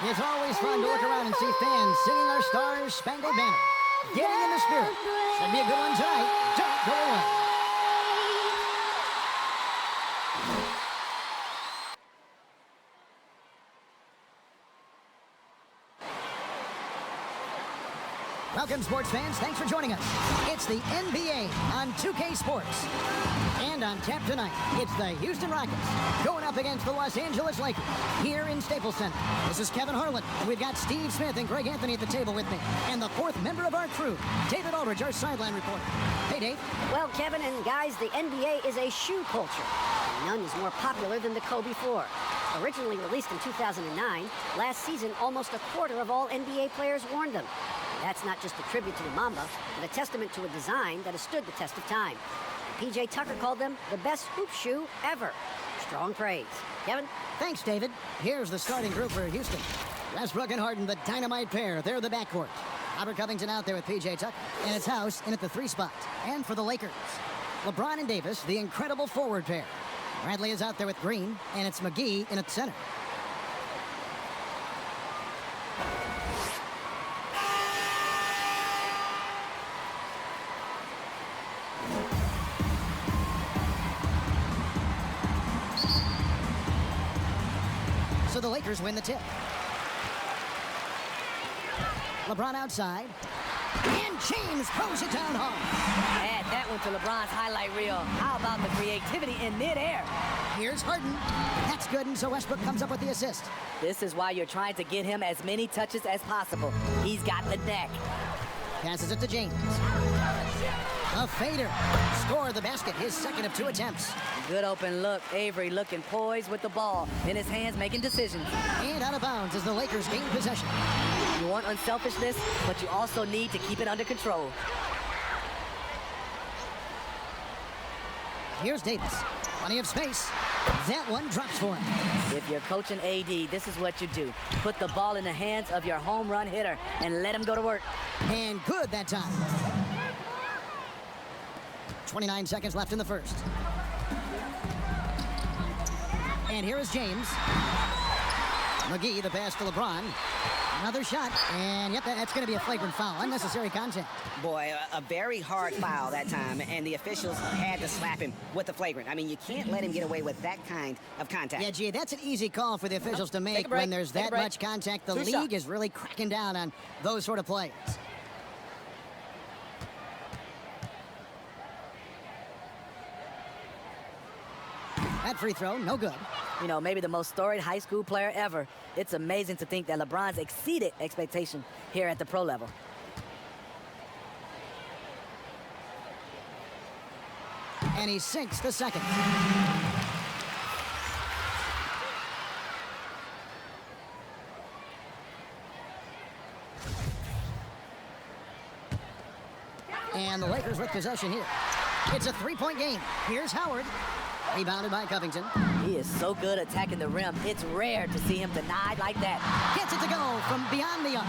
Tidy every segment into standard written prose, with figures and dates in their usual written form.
It's always fun to look around and see fans singing our Stars Spangled Banner. Getting in the spirit. Should be a good one tonight. Don't go away. Welcome, sports fans. Thanks for joining us. It's the NBA on 2K Sports. And on tap tonight, it's the Houston Rockets going up against the Los Angeles Lakers here in Staples Center. This is Kevin Harlan. We've got Steve Smith and Greg Anthony at the table with me. And the fourth member of our crew, David Aldridge, our sideline reporter. Hey, Dave. Well, Kevin and guys, the NBA is a shoe culture. None is more popular than the Kobe 4. Originally released in 2009, last season almost a quarter of all NBA players worn them. That's not just a tribute to the Mamba, but a testament to a design that has stood the test of time. P.J. Tucker called them the best hoop shoe ever. Strong praise. Kevin? Thanks, David. Here's the starting group for Houston. Westbrook and Harden, the dynamite pair. They're the backcourt. Robert Covington out there with P.J. Tucker. And it's House in at the 3 spot. And for the Lakers, LeBron and Davis, the incredible forward pair. Bradley is out there with Green, and it's McGee in at center. So the Lakers win the tip. LeBron outside. And James throws it down hard. Add that one to LeBron's highlight reel. How about the creativity in midair? Here's Harden. That's good, and so Westbrook comes up with the assist. This is why you're trying to get him as many touches as possible. He's got the neck. Passes it to James. A fader. Score the basket, his second of 2 attempts. Good open look. Avery looking poised with the ball. In his hands, making decisions. And out of bounds as the Lakers gain possession. You want unselfishness, but you also need to keep it under control. Here's Davis. Plenty of space. That one drops for him. If you're coaching AD, this is what you do. Put the ball in the hands of your home run hitter and let him go to work. And good that time. 29 seconds left in the first. And here is James. McGee, the pass to LeBron. Another shot, and yep, that's going to be a flagrant foul. Unnecessary contact. Boy, a very hard foul that time, and the officials had to slap him with the flagrant. I mean, you can't let him get away with that kind of contact. Yeah, gee, that's an easy call for the officials to make when there's that much contact. The league is really cracking down on those sort of plays. That free throw, no good. You know, maybe the most storied high school player ever. It's amazing to think that LeBron's exceeded expectation here at the pro level. And he sinks the second. And the Lakers with possession here. It's a 3-point game. Here's Howard. Rebounded by Covington. He is so good attacking the rim. It's rare to see him denied like that. Gets it to go from beyond the arc.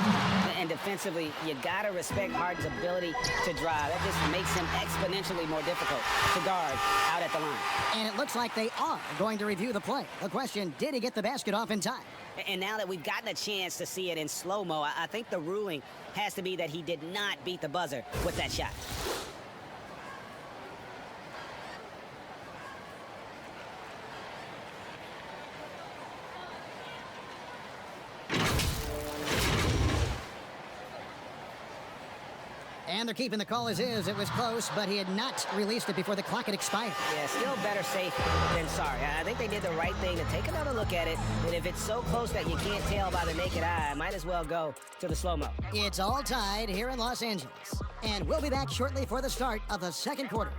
And defensively, you gotta respect Harden's ability to drive. That just makes him exponentially more difficult to guard out at the line. And it looks like they are going to review the play. The question, did he get the basket off in time? And now that we've gotten a chance to see it in slow-mo, I think the ruling has to be that he did not beat the buzzer with that shot. And they're keeping the call as is. It was close, but he had not released it before the clock had expired. Yeah, still better safe than sorry. I think they did the right thing to take another look at it. And if it's so close that you can't tell by the naked eye, might as well go to the slow-mo. It's all tied here in Los Angeles. And we'll be back shortly for the start of the second quarter.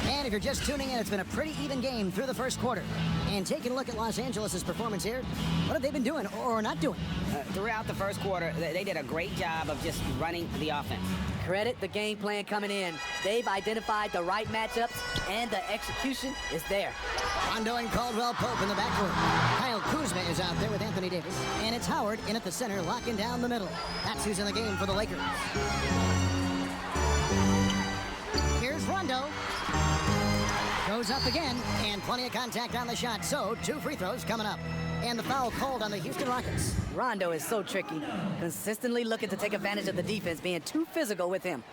And if you're just tuning in, it's been a pretty even game through the first quarter. And taking a look at Los Angeles' performance here, what have they been doing or not doing? Throughout the first quarter, they did a great job of just running the offense. Credit the game plan coming in. They've identified the right matchups, and the execution is there. Rondo and Caldwell Pope in the backcourt. Kyle Kuzma is out there with Anthony Davis. And it's Howard in at the center, locking down the middle. That's who's in the game for the Lakers. Here's Rondo. Goes up again, and plenty of contact on the shot, so 2 free throws coming up. And the foul called on the Houston Rockets. Rondo is so tricky, consistently looking to take advantage of the defense being too physical with him.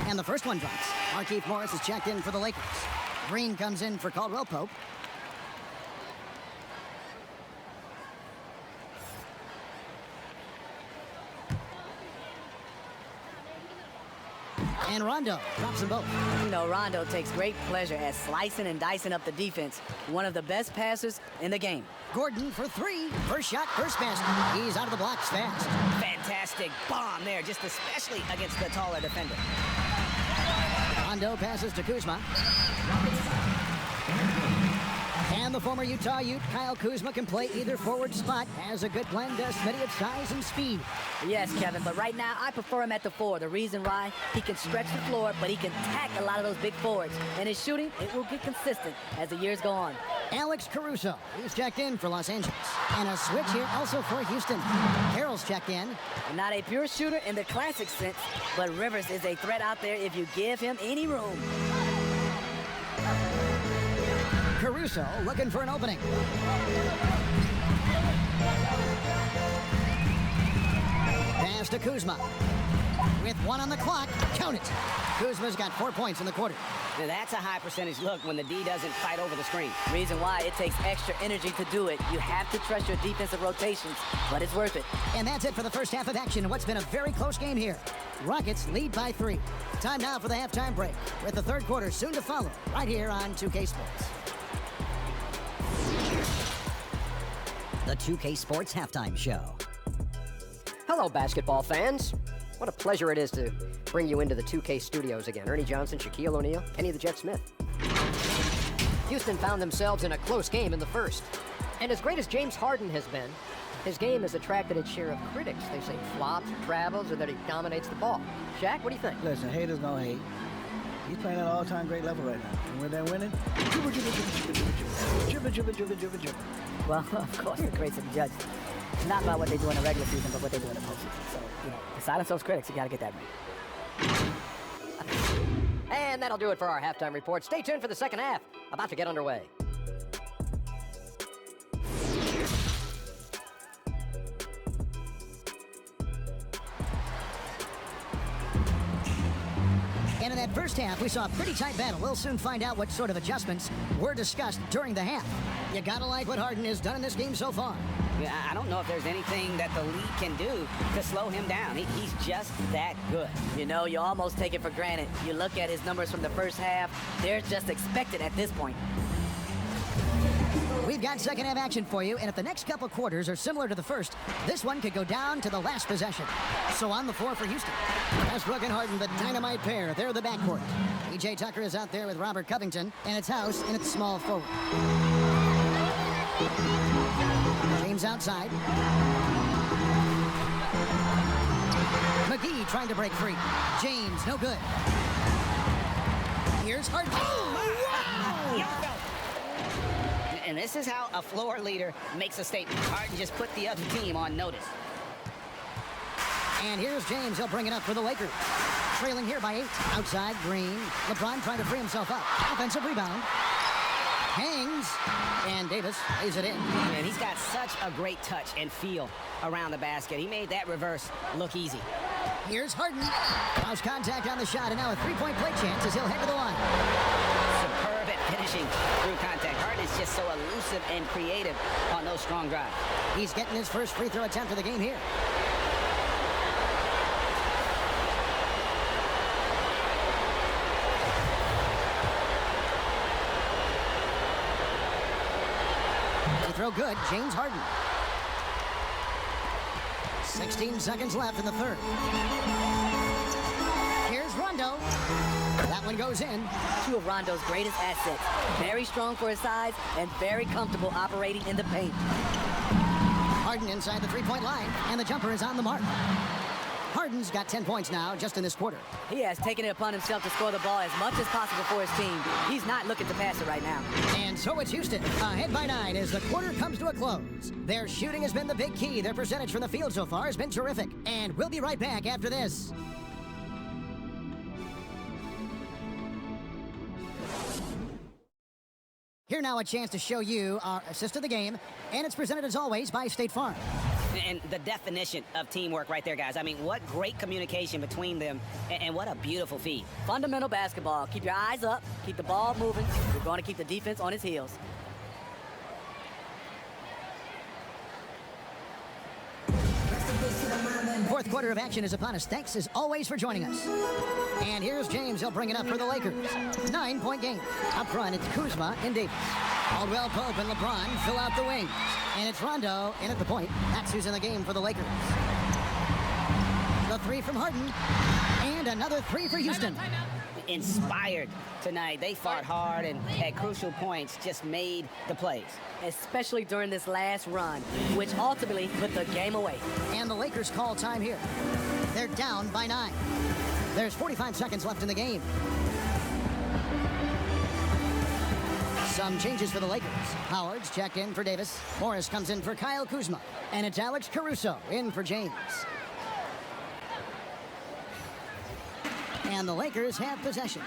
And the first one drops. Markieff Morris is checked in for the Lakers. Green comes in for Caldwell Pope. And Rondo drops them both. You know, Rondo takes great pleasure at slicing and dicing up the defense. One of the best passers in the game. Gordon for 3. First shot, first basket. He's out of the blocks fast. Fantastic bomb there, just especially against the taller defender. Rondo passes to Kuzma. And the former Utah Ute, Kyle Kuzma, can play either forward spot. Has a good blend of Smitty of size and speed. Yes, Kevin, but right now I prefer him at the 4. The reason why, he can stretch the floor, but he can tack a lot of those big forwards. And his shooting, it will get consistent as the years go on. Alex Caruso, he's checked in for Los Angeles. And a switch here also for Houston. Carroll's checked in. Not a pure shooter in the classic sense, but Rivers is a threat out there if you give him any room. Caruso looking for an opening. Pass to Kuzma. With 1 on the clock, count it. Kuzma's got 4 points in the quarter. Now that's a high percentage look when the D doesn't fight over the screen. Reason why, it takes extra energy to do it. You have to trust your defensive rotations, but it's worth it. And that's it for the first half of action in what's been a very close game here. Rockets lead by 3. Time now for the halftime break, with the third quarter soon to follow, right here on 2K Sports. The 2K Sports Halftime Show. Hello, basketball fans. What a pleasure it is to bring you into the 2K studios again. Ernie Johnson, Shaquille O'Neal, Kenny the Jet Smith. Houston found themselves in a close game in the first. And as great as James Harden has been, his game has attracted its share of critics. They say flops, travels, or that he dominates the ball. Shaq, what do you think? Listen, haters gonna hate. He's playing at an all-time great level right now. And when they're winning, jibber, jibber, jibber, jibber, jibber, jibber, jibber, jibber, jibber. Well, of course, the critics are judged not by what they do in the regular season, but what they do in the postseason. So, you know, to silence those critics, you got to get that right. And that'll do it for our halftime report. Stay tuned for the second half. About to get underway. And in that first half, we saw a pretty tight battle. We'll soon find out what sort of adjustments were discussed during the half. You gotta like what Harden has done in this game so far. Yeah, I don't know if there's anything that the league can do to slow him down. He's just that good. You know, you almost take it for granted. You look at his numbers from the first half, they're just expected at this point. We've got second half action for you, and if the next couple quarters are similar to the first, this one could go down to the last possession. So on the floor for Houston. Westbrook and Harden, the dynamite pair. They're the backcourt. PJ Tucker is out there with Robert Covington, and it's House in its small forward. James outside. McGee trying to break free. James, no good. Here's Harden. And this is how a floor leader makes a statement. Harden just put the other team on notice. And here's James. He'll bring it up for the Lakers. Trailing here by 8. Outside, Green. LeBron trying to free himself up. Offensive rebound. Hangs. And Davis lays it in. And he's got such a great touch and feel around the basket. He made that reverse look easy. Here's Harden. Lost contact on the shot, and now a three-point play chance as he'll head to the line. Superb at finishing through contact. Harden is just so elusive and creative on those strong drives. He's getting his first free throw attempt of the game here. Free throw good, James Harden. 16 seconds left in the third. Here's Rondo. That one goes in. Two of Rondo's greatest assets. Very strong for his size and very comfortable operating in the paint. Harden inside the three-point line, and the jumper is on the mark. Harden's got 10 points now just in this quarter. He has taken it upon himself to score the ball as much as possible for his team. He's not looking to pass it right now. And so it's Houston, ahead by 9 as the quarter comes to a close. Their shooting has been the big key. Their percentage from the field so far has been terrific. And we'll be right back after this. Here now a chance to show you our assist of the game, and it's presented as always by State Farm. And the definition of teamwork right there, guys. I mean, what great communication between them, and what a beautiful feat. Fundamental basketball. Keep your eyes up, keep the ball moving. We're going to keep the defense on its heels. Fourth quarter of action is upon us. Thanks as always for joining us. And here's James. He'll bring it up for the Lakers. 9-point game. Up front, it's Kuzma and Davis. Caldwell Pope and LeBron fill out the wings. And it's Rondo in at the point. That's who's in the game for the Lakers. The three from Harden. And another three for Houston. Inspired tonight. They fought hard and at crucial points just made the plays. Especially during this last run, which ultimately put the game away. And the Lakers call time here. They're down by 9. There's 45 seconds left in the game. Some changes for the Lakers. Howard's checked in for Davis. Morris comes in for Kyle Kuzma. And it's Alex Caruso in for James. And the Lakers have possession.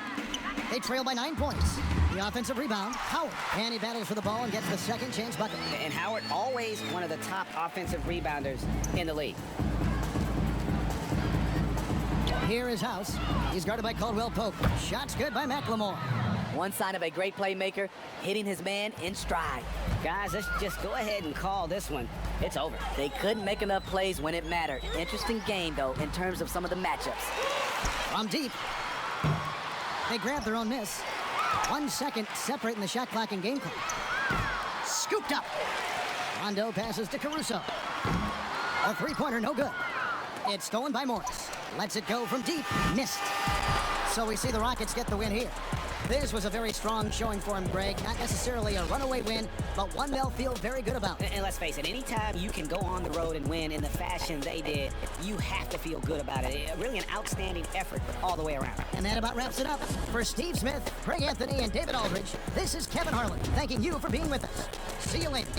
They trail by 9 points. The offensive rebound, Howard. And he battles for the ball and gets the second chance bucket. And Howard, always one of the top offensive rebounders in the league. Here is House. He's guarded by Caldwell Pope. Shot's good by McLemore. One sign of a great playmaker, hitting his man in stride. Guys, let's just go ahead and call this one. It's over. They couldn't make enough plays when it mattered. Interesting game, though, in terms of some of the matchups. From deep. They grab their own miss. 1 second separating the shot clock and game clock. Scooped up. Rondo passes to Caruso. A three-pointer, no good. It's stolen by Morris. Lets it go from deep. Missed. So we see the Rockets get the win here. This was a very strong showing for him, Greg. Not necessarily a runaway win, but one they'll feel very good about. And let's face it, anytime you can go on the road and win in the fashion they did, you have to feel good about it. Really an outstanding effort all the way around. And that about wraps it up. For Steve Smith, Craig Anthony, and David Aldridge, this is Kevin Harlan, thanking you for being with us. See you later.